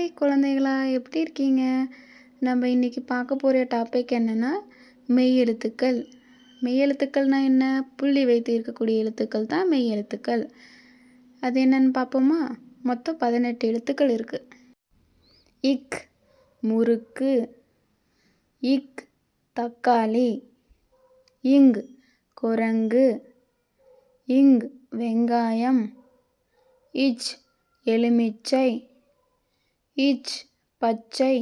Hi குழந்தைகளா, எப்படி இருக்கீங்க? நம்ம இன்னைக்கு பார்க்க போகிற டாபிக் என்னென்னா மெய் எழுத்துக்கள். மெய் எழுத்துக்கள்னால் என்ன? புள்ளி வைத்து இருக்கக்கூடிய எழுத்துக்கள் தான் மெய் எழுத்துக்கள். அது என்னன்னு பார்ப்போமா? மொத்தம் 18 எழுத்துக்கள் இருக்குது. இக் முறுக்கு, இக் தக்காளி, இங் குரங்கு, இங் வெங்காயம், இச் எலுமிச்சை, இச் பச்சை,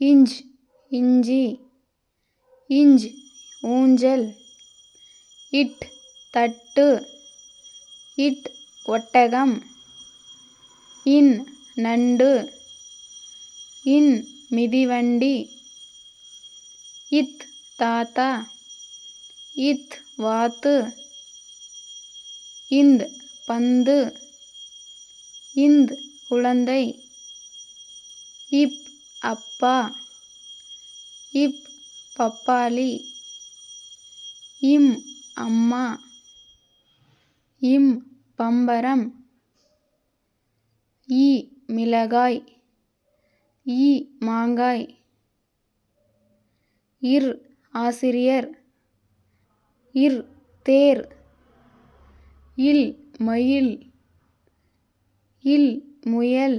இஞ்ச் இஞ்சி, இஞ்ச் ஊஞ்சல், இட் தட்டு, இட் ஒட்டகம், இன் நண்டு, இன் மிதிவண்டி, இத் தாத்தா, இத் வாத்து, இந்த் பந்து, இந்த் குழந்தை, இப் அப்பா, இப் பப்பாளி, இம் அம்மா, இம் பம்பரம், ஈ மிளகாய், ஈ மாங்காய், இர் ஆசிரியர், இர் தேர், இல் மயில், இல் முயல்,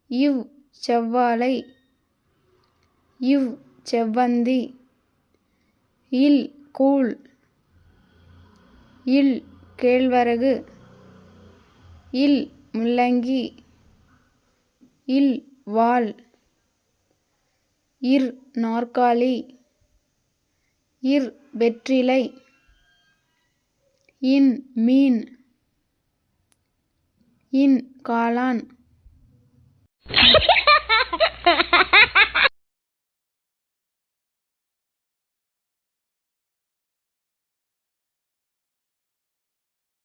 இவ் செவ்வாழை, இவ் செவ்வந்தி, இல் கூழ், இல் கேழ்வரகு, இல் முள்ளங்கி, இல் வாள், இர் நாற்காலி, இர் வெற்றிலை, இன் மீன், இன் காளான்.